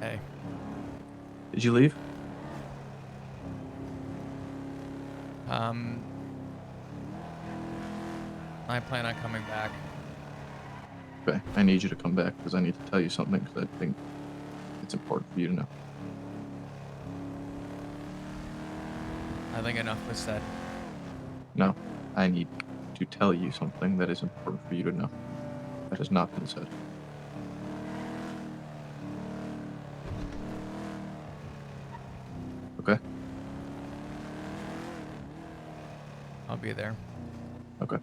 Hey. Did you leave? I plan on coming back. Okay, I need you to come back because I need to tell you something because I think it's important for you to know. I think enough was said. No, I need to tell you something that is important for you to know. That has not been said. Okay? I'll be there. Okay.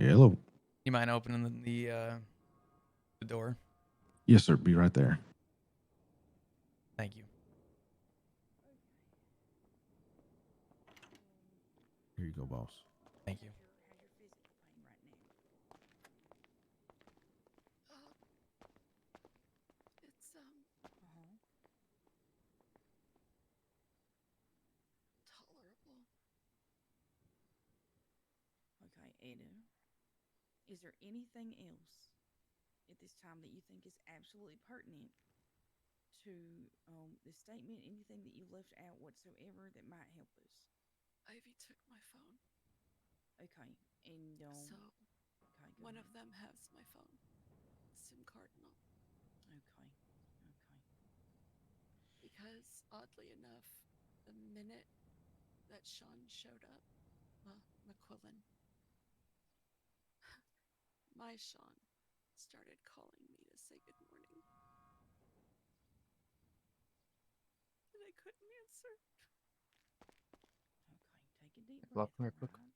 Hello. You mind opening the door? Yes, sir. Be right there. Thank you. Here you go, boss. Thank you. How's your physical pain right now? It's tolerable. Okay, Ada. Is there anything else at this time that you think is absolutely pertinent to this statement? Anything that you left out whatsoever that might help us? Ivy took my phone. Okay, and So okay, go one ahead. of them has my phone, SIM card and all. Okay. Because oddly enough, the minute that Sean showed up, McQuillan, my Sean, started calling me to say good morning. And I couldn't answer. Okay, take a deep Come breath. here, quick. Alright?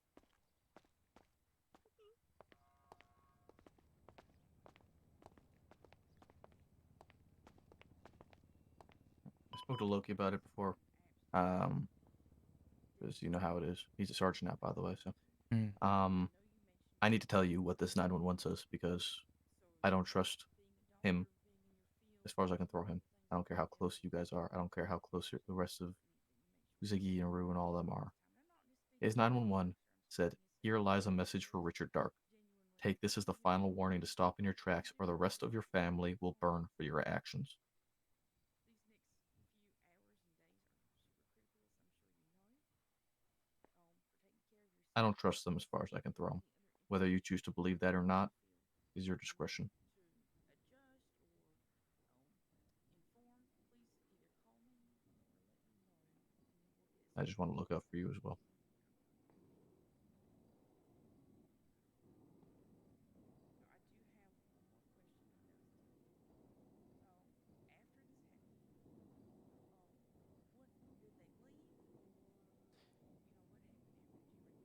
I spoke to Loki about it before. Because you know how it is. He's a sergeant now, by the way. So, Mm. I need to tell you what this 911 says because I don't trust him as far as I can throw him. I don't care how close you guys are. I don't care how close the rest of Ziggy and Rue and all of them are. His 911 said, "Here lies a message for Richard Dark. Take this as the final warning to stop in your tracks, or the rest of your family will burn for your actions." I don't trust them as far as I can throw them. Whether you choose to believe that or not is your discretion. I just want to look out for you as well.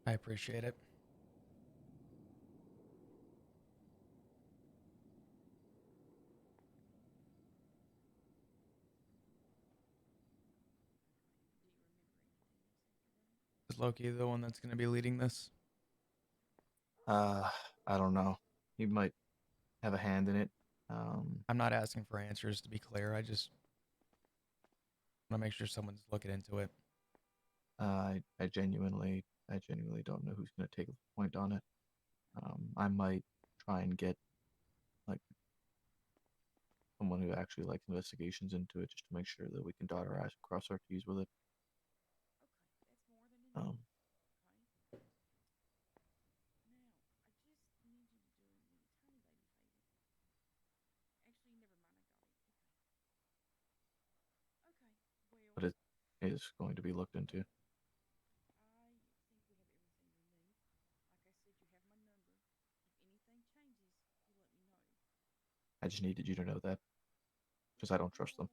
I appreciate it. Is Loki the one that's going to be leading this? I don't know. He might have a hand in it. I'm not asking for answers, to be clear. I just want to make sure someone's looking into it. I genuinely don't know who's going to take a point on it. I might try and get like someone who actually likes investigations into it, just to make sure that we can dot our i's and cross our t's with it. Um, but it is going to be looked into. I just needed you to know that because I don't trust them.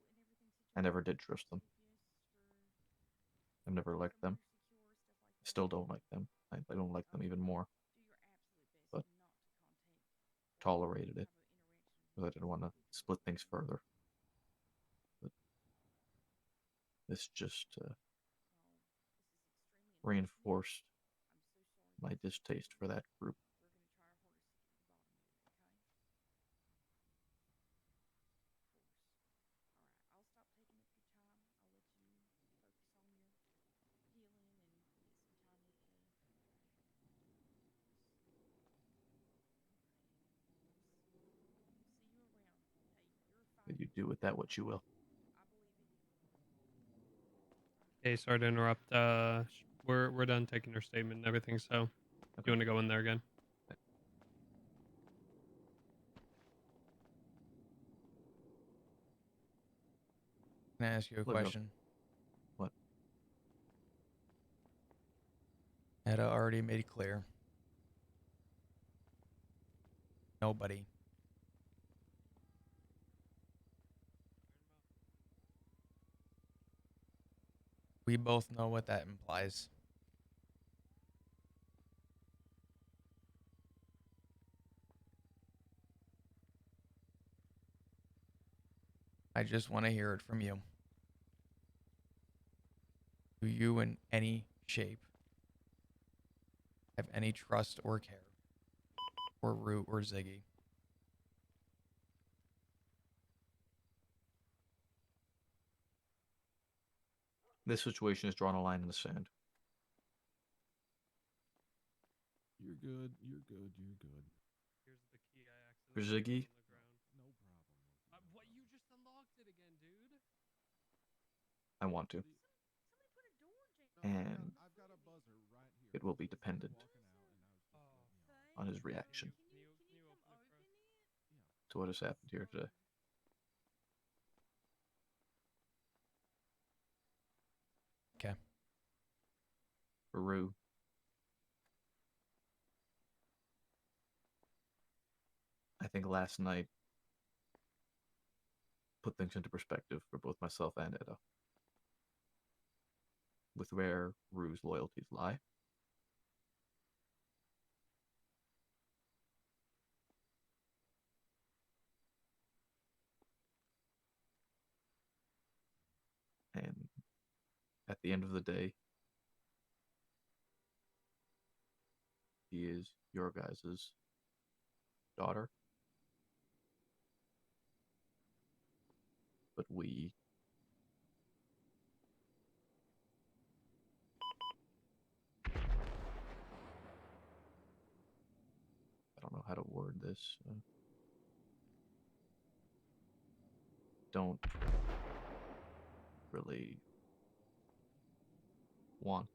I never did trust them. I've never liked them. Still don't like them. I don't like them even more. But tolerated it because I didn't want to split things further. But this just reinforced my distaste for that group. You do with that what you will. Hey, sorry to interrupt. We're done taking our statement and everything. So, Okay. you want to go in there again? Can I ask you a Look, question? what? Had I already made clear. Nobody. We both know what that implies. I just want to hear it from you. Do you, in any shape, have any trust or care for Root or Ziggy? This situation has drawn a line in the sand. You're good. You're good. You're good. Here's the key I For accidentally Ziggy, put on the ground. No problem. What? You just unlocked it again, dude. I want to. Somebody put a door jam. And I've got a buzzer right here. it will be Just dependent walking out, and I was just Oh. letting you on his Can you- reaction Can you Can you come open it open for us? it? to what has happened here today. Okay. For Rue, I think last night put things into perspective for both myself and Eda. With where Rue's loyalties lie. And at the end of the day, she is your guys' daughter. But we I don't know how to word this. Don't really want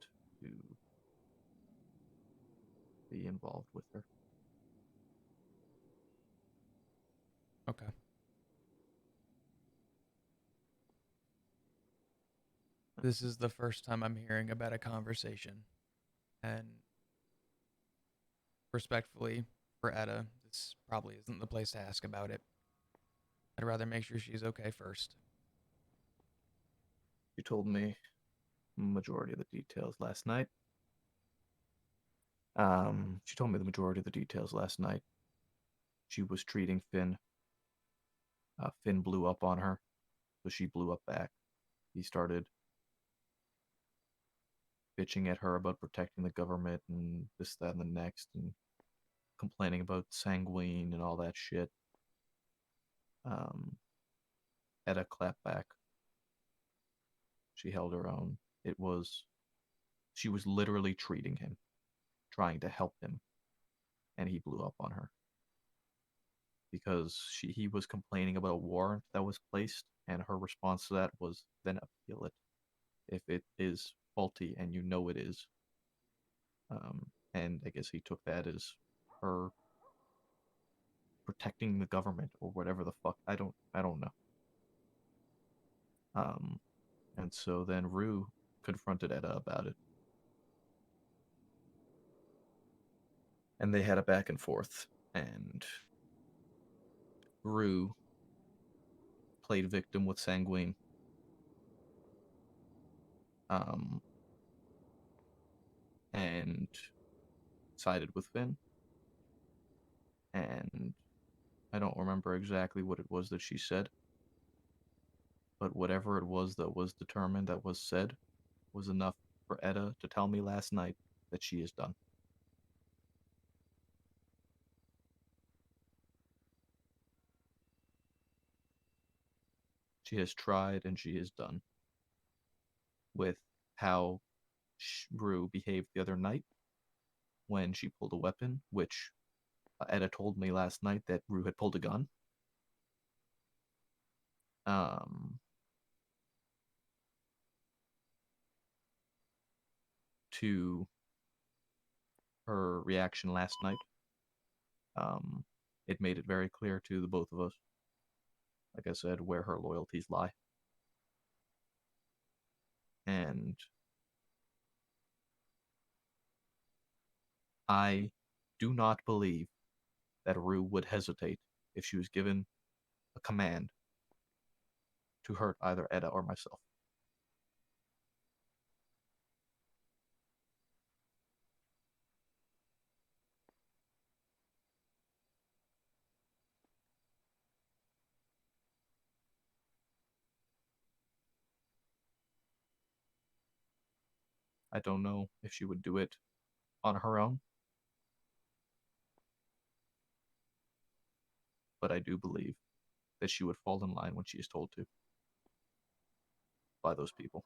to be involved with her. Okay. This is the first time I'm hearing about a conversation. And respectfully, for Etta, this probably isn't the place to ask about it. I'd rather make sure she's okay first. You told me majority of the details last night. She told me the majority of the details last night. She was treating Finn. Finn blew up on her, so she blew up back. He started bitching at her about protecting the government and this, that, and the next, and complaining about Sanguine and all that shit. Etta clapped back. She held her own. She was literally treating him, trying to help him, and he blew up on her because he was complaining about a warrant that was placed, and her response to that was then appeal it if it is faulty, and you know it is. And I guess he took that as her protecting the government or whatever the fuck. I don't know. And so then Rue confronted Etta about it. And they had a back and forth, and Rue played victim with Sanguine. And sided with Finn. And I don't remember exactly what it was that she said, but whatever it was that was determined, that was said, was enough for Etta to tell me last night that she is done. She has tried and she is done with how Rue behaved the other night when she pulled a weapon, which Etta told me last night that Rue had pulled a gun. To her reaction last night. It made it very clear to the both of us, like I said, where her loyalties lie. And I do not believe that Rue would hesitate if she was given a command to hurt either Etta or myself. I don't know if she would do it on her own, but I do believe that she would fall in line when she is told to by those people.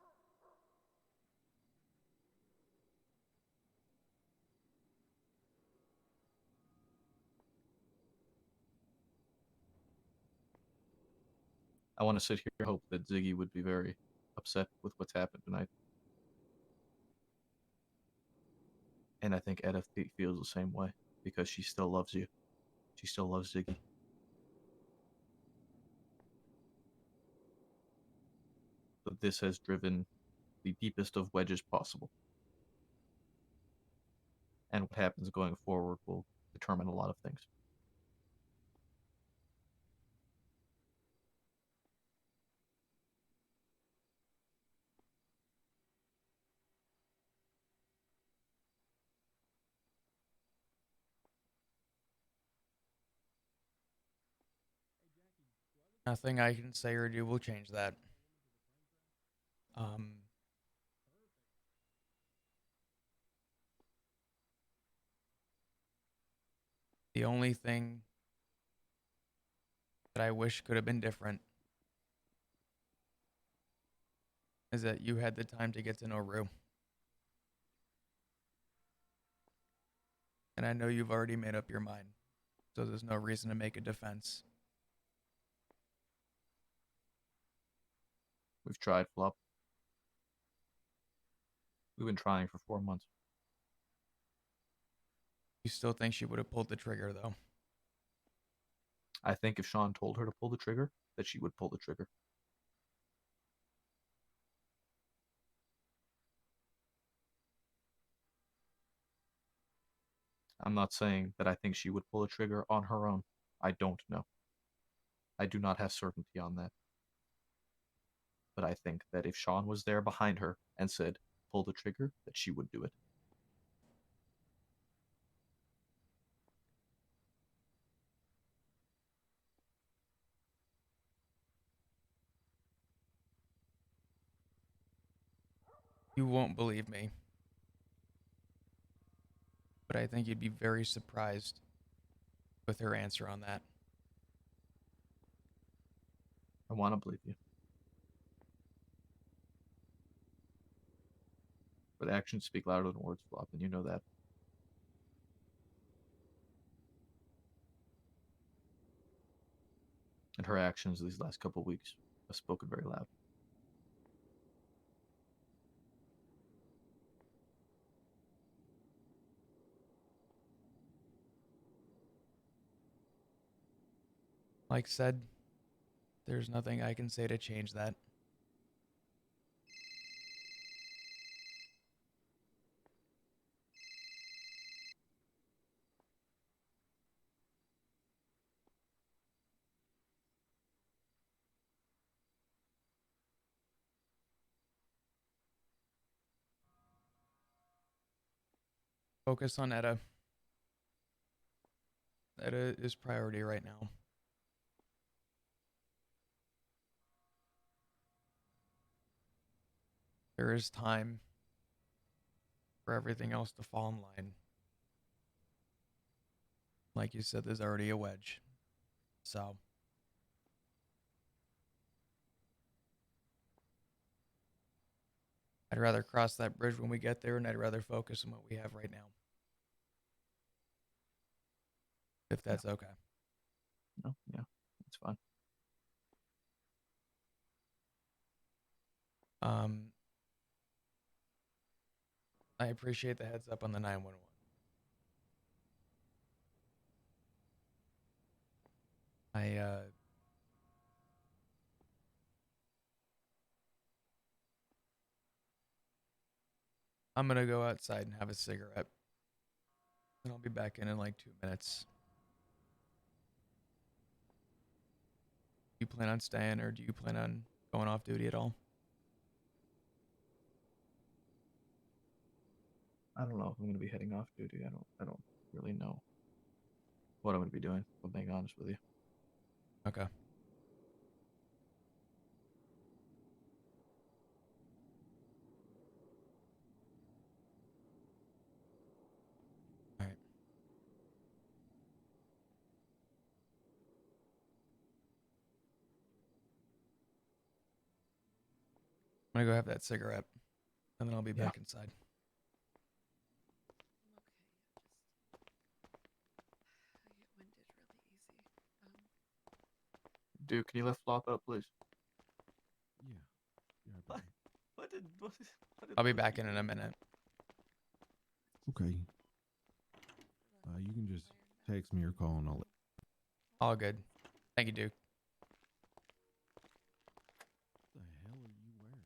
I want to sit here and hope that Ziggy would be very upset with what's happened tonight. And I think Edith feels the same way because she still loves you. She still loves Ziggy. But this has driven the deepest of wedges possible. And what happens going forward will determine a lot of things. Nothing I can say or do will change that. The only thing that I wish could have been different is that you had the time to get to know Rue. And I know you've already made up your mind, so there's no reason to make a defense. We've tried, Flop. We've been trying for 4 months. You still think she would have pulled the trigger, though? I think if Sean told her to pull the trigger, that she would pull the trigger. I'm not saying that I think she would pull a trigger on her own. I don't know. I do not have certainty on that. But I think that if Sean was there behind her and said, pull the trigger, that she would do it. You won't believe me, but I think you'd be very surprised with her answer on that. I want to believe you. But actions speak louder than words, Flop, and you know that. And her actions these last couple weeks have spoken very loud. Like said, there's nothing I can say to change that. Focus on Etta. Etta is priority right now. There is time for everything else to fall in line. Like you said, there's already a wedge. So I'd rather cross that bridge when we get there, and I'd rather focus on what we have right now. If that's okay. No, yeah, it's fine. I appreciate the heads up on the 911. I'm gonna go outside and have a cigarette. And I'll be back in like 2 minutes. Do you plan on staying, or do you plan on going off duty at all? I don't know if I'm going to be heading off duty. I don't really know what I'm going to be doing, if I'm being honest with you. Okay. I'm gonna go have that cigarette, and then I'll be Yeah. back inside. I get winded really easy. Dude, can you lift Flop up, please? Yeah. Yeah. I What? bet. What did I'll be Lucy back in a do? minute. Okay. You can just text me or call and I'll let. All good. Thank you, Duke. What the hell are you wearing?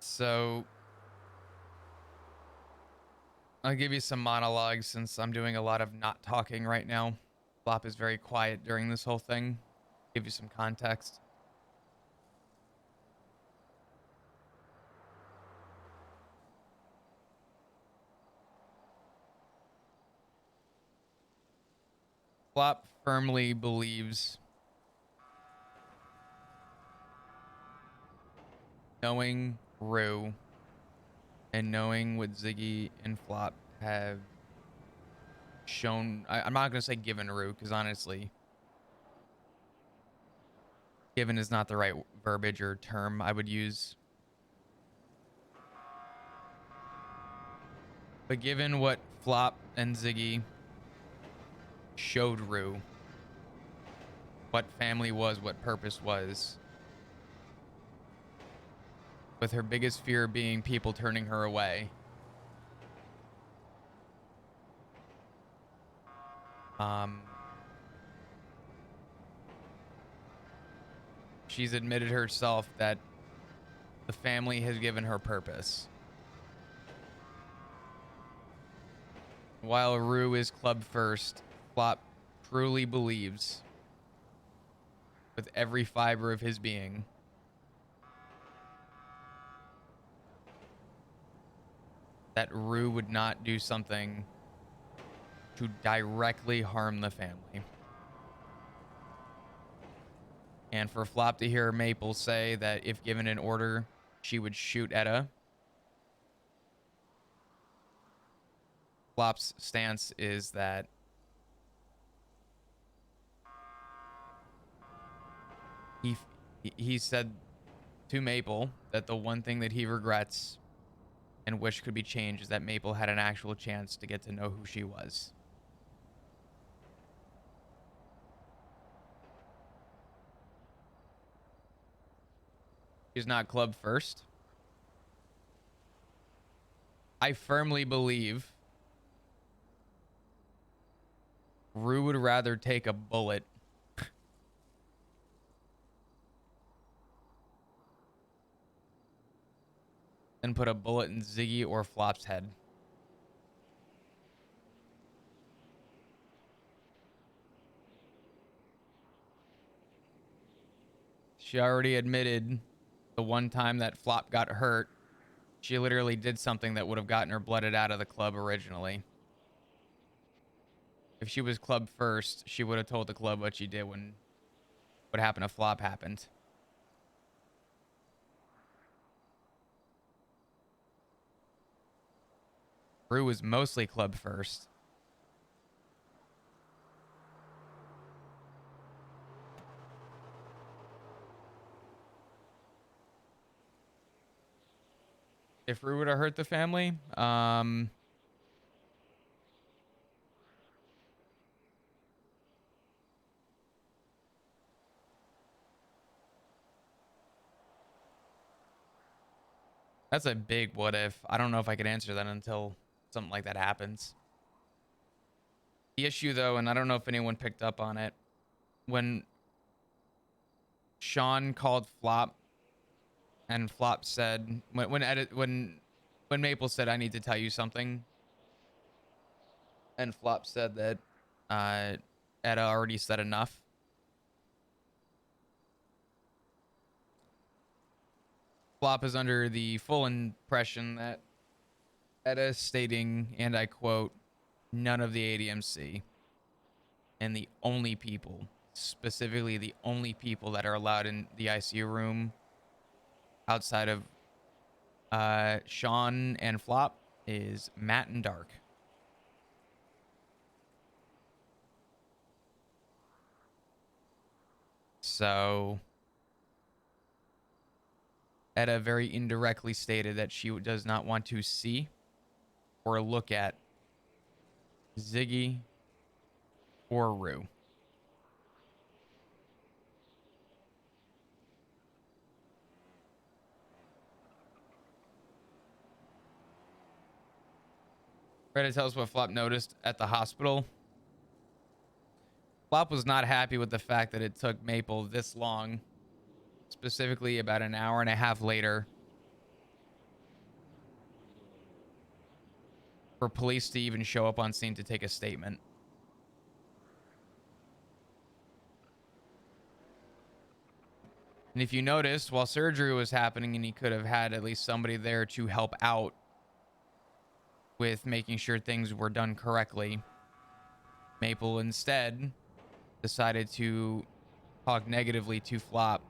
So I'll give you some monologues since I'm doing a lot of not talking right now. Flop is very quiet during this whole thing. Give you some context. Flop firmly believes knowing Rue and knowing what Ziggy and Flop have shown. I'm not going to say given Rue because honestly, given is not the right verbiage or term I would use. But given what Flop and Ziggy showed Rue, what family was, what purpose was, with her biggest fear being people turning her away. She's admitted herself that the family has given her purpose. While Rue is club first, Flop truly believes with every fiber of his being that Rue would not do something to directly harm the family. And for Flop to hear Maple say that if given an order, she would shoot Etta, Flop's stance is that he he said to Maple that the one thing that he regrets and wish could be changed is that Maple had an actual chance to get to know who she was. She's not club first. I firmly believe Rue would rather take a bullet than put a bullet in Ziggy or Flop's head. She already admitted the one time that Flop got hurt, she literally did something that would have gotten her blooded out of the club originally. If she was club first, she would have told the club what she did when what happened to Flop happened. Rue was mostly club first. If Rue would have hurt the family, that's a big what if. I don't know if I could answer that until something like that happens. The issue, though, and I don't know if anyone picked up on it, when Sean called Flop and Flop said, when Maple said, "I need to tell you something," and Flop said that Etta already said enough. Flop is under the full impression that Etta is stating, and I quote, "None of the ADMC and the only people, specifically the only people that are allowed in the ICU room outside of Sean and Flop is Matt and Dark." So Etta very indirectly stated that she does not want to see or look at Ziggy or Rue. Reddit tells what Flop noticed at the hospital. Flop was not happy with the fact that it took Maple this long, specifically about an hour and a half later, for police to even show up on scene to take a statement. And if you noticed, while surgery was happening and he could have had at least somebody there to help out with making sure things were done correctly, Maple instead decided to talk negatively to Flop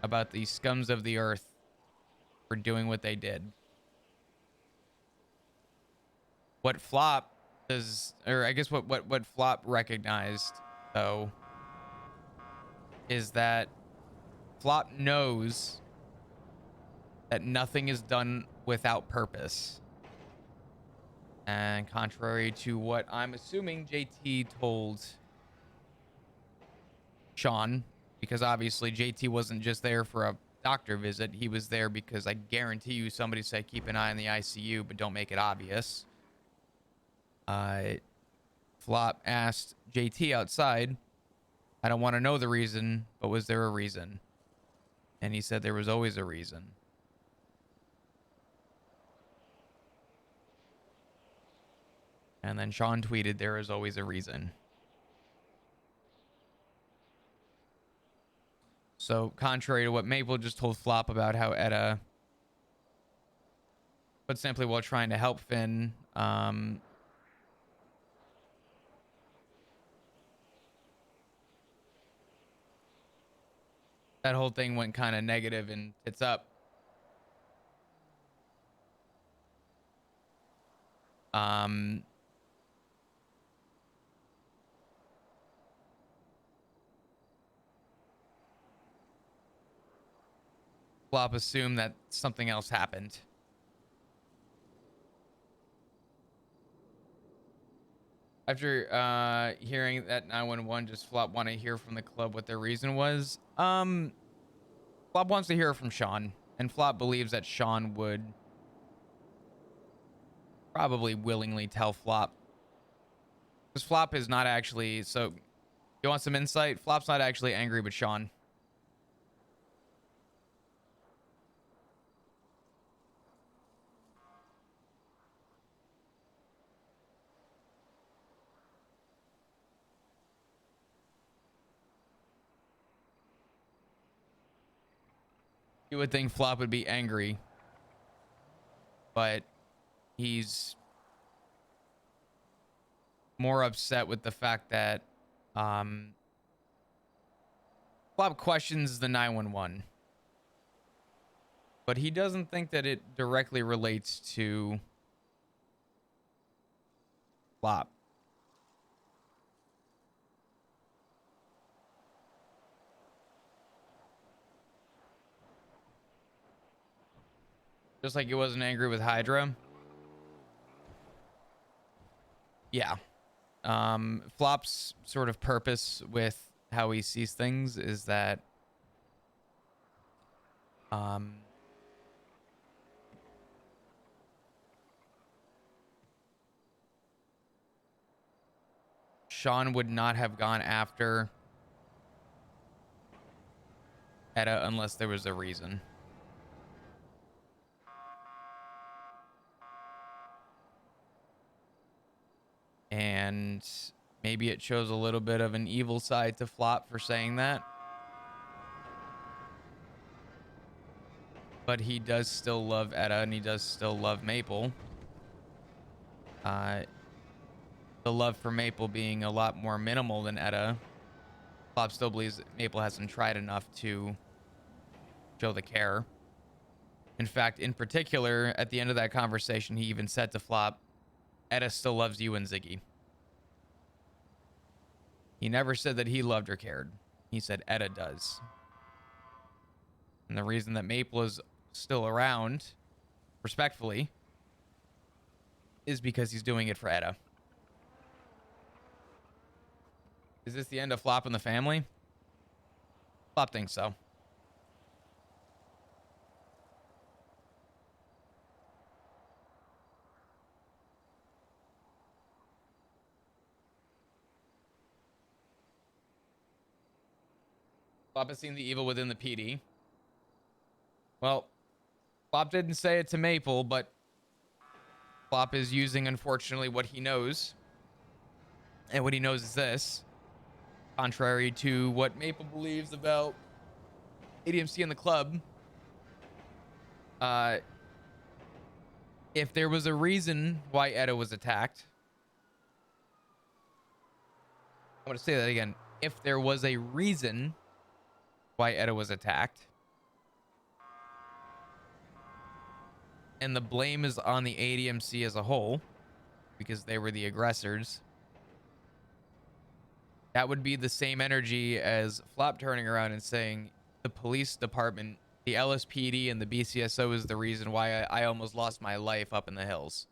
about the scums of the earth for doing what they did. What Flop does, or I guess what Flop recognized, though, is that Flop knows that nothing is done without purpose. And contrary to what I'm assuming JT told Sean, because obviously JT wasn't just there for a doctor visit, he was there because I guarantee you somebody said keep an eye on the ICU, but don't make it obvious. Flop asked JT outside, "I don't want to know the reason, but was there a reason?" And he said there was always a reason. And then Sean tweeted, "There is always a reason." So contrary to what Maple just told Flop about how Etta, but simply while trying to help Finn, that whole thing went kind of negative and tits up. Flop assumed that something else happened. After hearing that 911, just Flop want to hear from the club what their reason was. Flop wants to hear from Sean, and Flop believes that Sean would probably willingly tell Flop. Because Flop is not actually, so you want some insight? Flop's not actually angry with Sean. You would think Flop would be angry, but he's more upset with the fact that Flop questions the 911, but he doesn't think that it directly relates to Flop. Just like he wasn't angry with Hydra. Yeah. Flop's sort of purpose with how he sees things is that Sean would not have gone after Etta unless there was a reason. And maybe it shows a little bit of an evil side to Flop for saying that. But he does still love Etta, and he does still love Maple. The love for Maple being a lot more minimal than Etta. Flop still believes that Maple hasn't tried enough to show the care. In fact, in particular, at the end of that conversation, he even said to Flop, Etta still loves you and Ziggy. He never said that he loved or cared. He said Etta does. And the reason that Maple is still around, respectfully, is because he's doing it for Etta. Is this the end of Flop and the family? Flop thinks so. Flop has seen the evil within the PD. Well, Flop didn't say it to Maple, but Flop is using, unfortunately, what he knows. And what he knows is this. Contrary to what Maple believes about ADMC and the club, if there was a reason why Etta was attacked, I'm going to say that again. If there was a reason why Etta was attacked, and the blame is on the ADMC as a whole, because they were the aggressors, that would be the same energy as Flop turning around and saying the police department, the LSPD, and the BCSO is the reason why I almost lost my life up in the hills.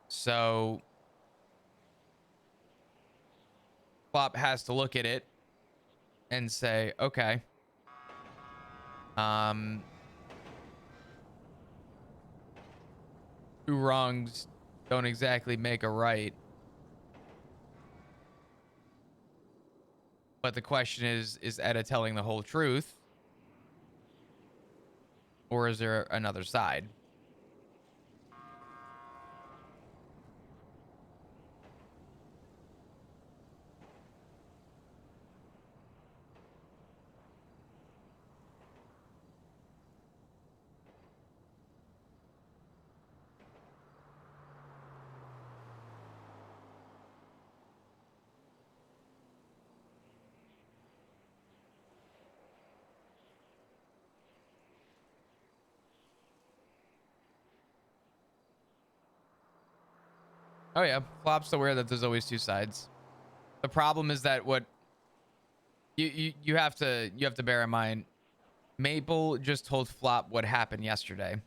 So Flop has to look at it and say, okay, two wrongs don't exactly make a right. But the question is Etta telling the whole truth? Or is there another side? Oh yeah, Flop's aware that there's always two sides. The problem is that what You have to bear in mind, Maple just told Flop what happened yesterday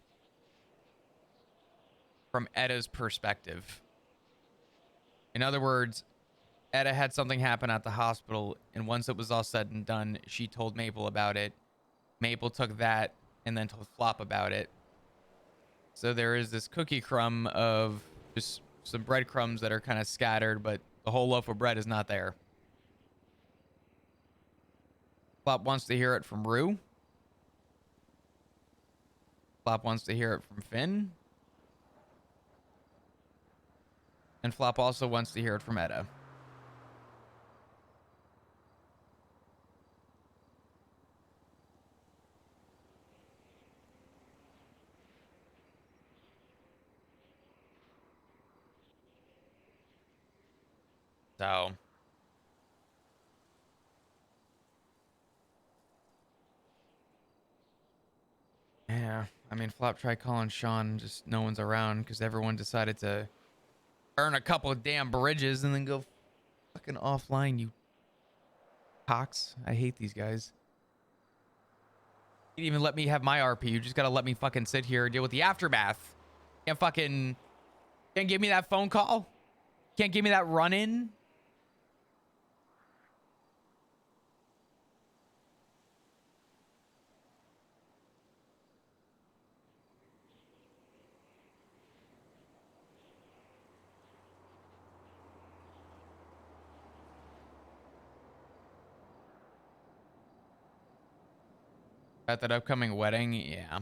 from Eda's perspective. In other words, Eda had something happen at the hospital, and once it was all said and done, she told Maple about it. Maple took that and then told Flop about it. So there is this cookie crumb of just some breadcrumbs that are kind of scattered, but the whole loaf of bread is not there. Flop wants to hear it from Rue. Flop wants to hear it from Finn. And Flop also wants to hear it from Eda. So yeah, I mean, Flop tried calling Sean, just no one's around because everyone decided to burn a couple of damn bridges and then go fucking offline, you cocks. I hate these guys. You didn't even let me have my RP. You just gotta let me fucking sit here and deal with the aftermath. Can't give me that phone call. Can't give me that run in. At that upcoming wedding, yeah.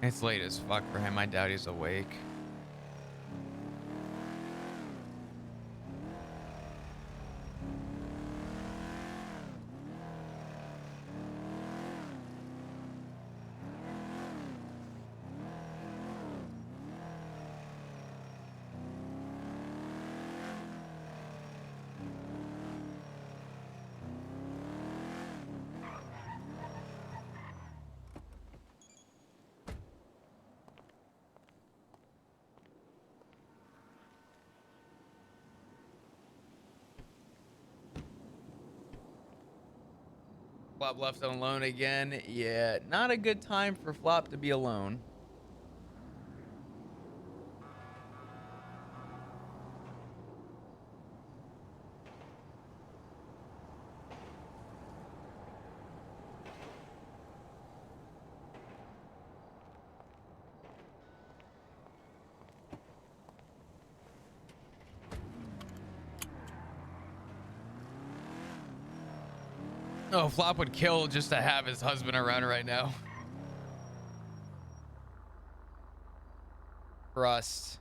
It's late as fuck for him. I doubt he's awake. Flop left alone again. Yeah, not a good time for Flop to be alone. Oh, Flop would kill just to have his husband around right now. Trust.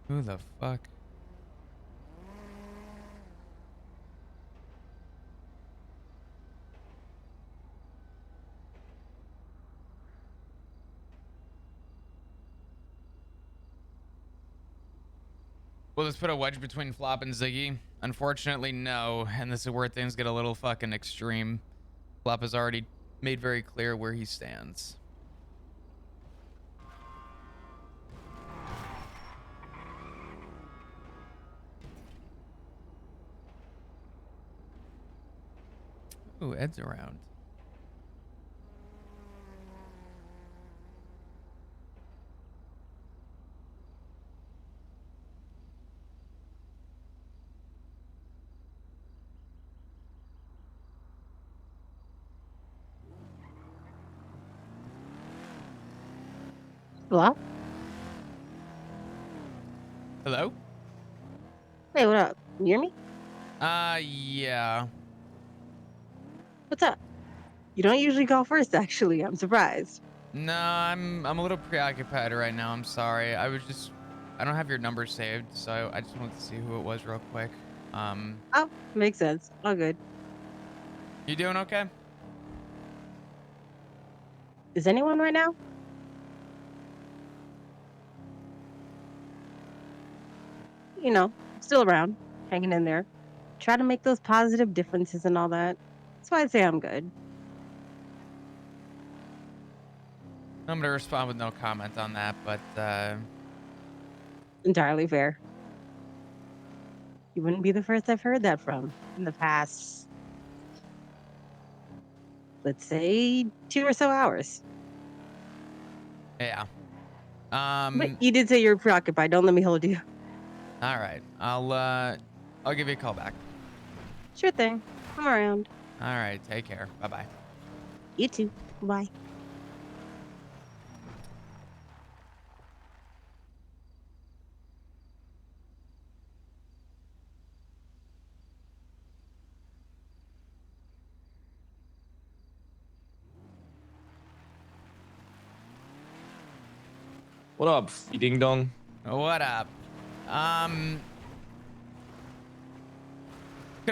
Who the fuck? Will this put a wedge between Flop and Ziggy? Unfortunately, no. And this is where things get a little fucking extreme. Flop has already made very clear where he stands. Ooh, Ed's around. Hello? Hello? Hey, what up? You hear me? Yeah. What's up? You don't usually call first, actually. I'm surprised. No, I'm a little preoccupied right now. I'm sorry. I don't have your number saved, so I just wanted to see who it was real quick. Oh, makes sense. All good. You doing okay? Is anyone right now? You know, still around, hanging in there. Try to make those positive differences and all that. That's why I'd say I'm good. I'm gonna respond with no comment on that, but Entirely fair. You wouldn't be the first I've heard that from in the past, let's say, 2 or so hours. yeah. But you did say you're preoccupied. Don't let me hold you. All right. I'll give you a call back. Sure thing. I'm around. All right. Take care. Bye bye. You too. Bye. What up, you ding dong? What up? Could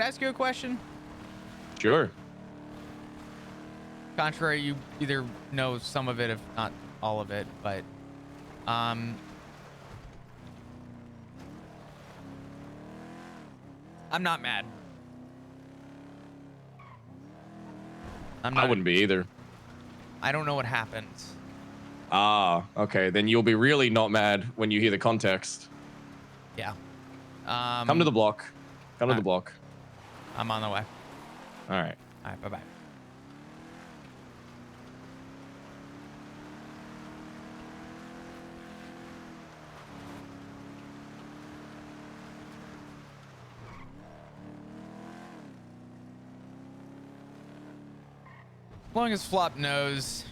I ask you a question? Sure. Contrary, you either know some of it, if not all of it, but I'm not mad. I wouldn't be either. I don't know what happened. Ah, okay. Then you'll be really not mad when you hear the context. Yeah. Come to the block. Come to the block. I'm on the way. All right. All right. Bye bye. As long as Flop knows.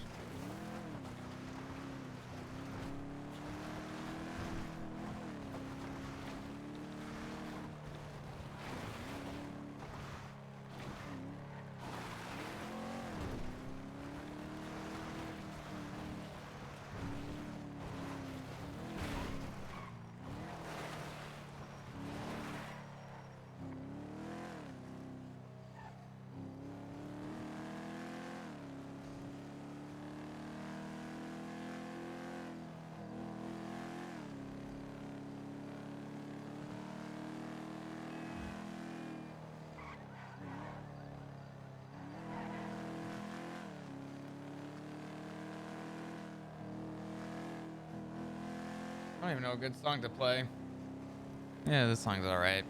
I don't even know a good song to play. Yeah, this song's all right.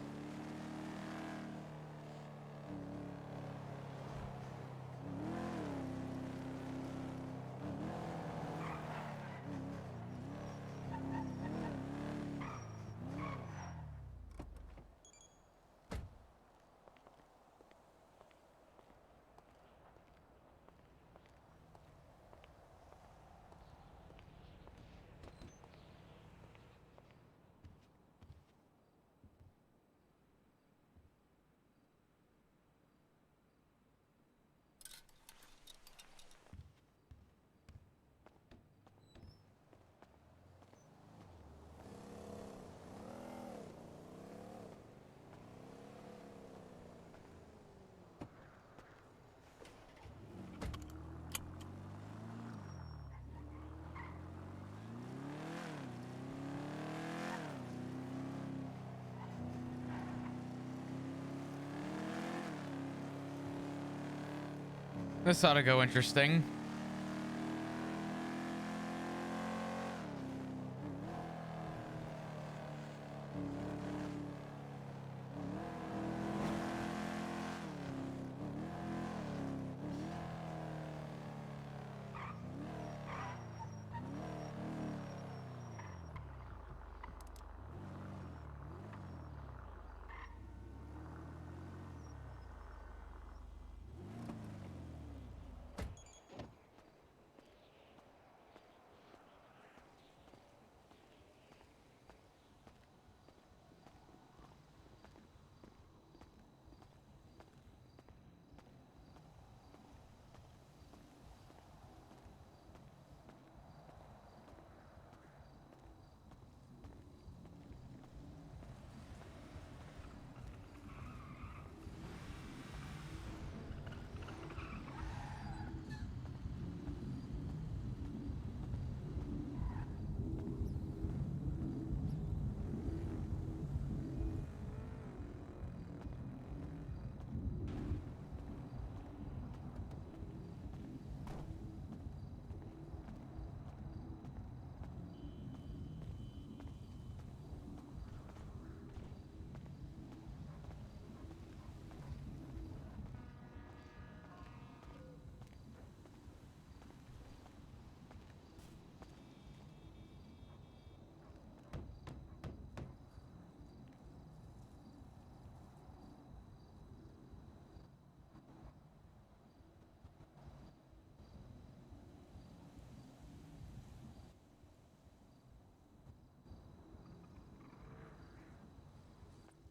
This ought to go interesting.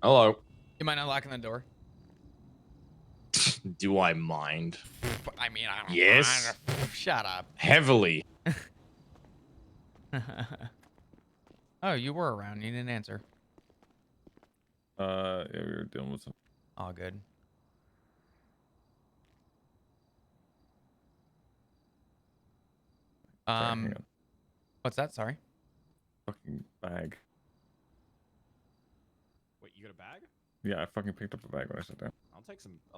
Hello. You mind unlocking the door? Do I mind? I mean, I don't. Yes. Shut up. Heavily. Oh, you were around. You didn't answer. Yeah, we were dealing with some. All good. Sorry, hang on. What's that? Sorry. Fucking bag. Wait, you got a bag? Yeah, I fucking picked up a bag when I sat down. I'll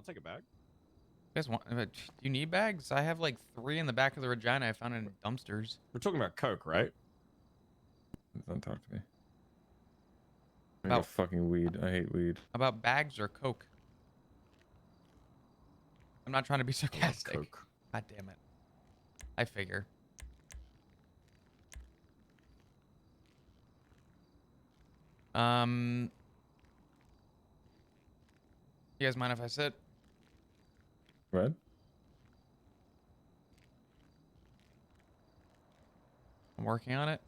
take a bag. You guys want? Do you need bags? I have like 3 in the back of the Regina. I found in dumpsters. We're talking about Coke, right? Don't talk to me. I About- got fucking weed. I hate weed. About bags or Coke? I'm not trying to be sarcastic. Coke. God damn it. I figure. You guys mind if I sit? What? I'm working on it.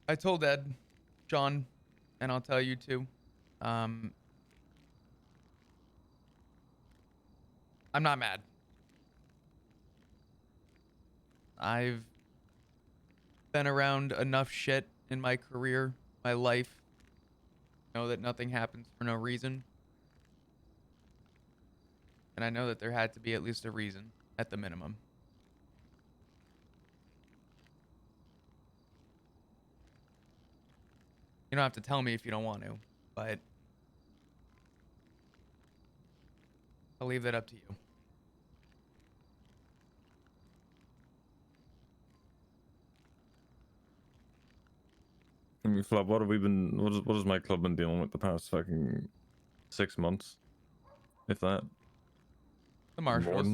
I told Ed, John, and I'll tell you too. I'm not mad. I've been around enough shit in my career, my life, to know that nothing happens for no reason. And I know that there had to be at least a reason, at the minimum. You don't have to tell me if you don't want to, but I'll leave that up to you. I mean, Flop, what have we been? What has my club been dealing with the past fucking 6 months? If that. The More marshals. than that.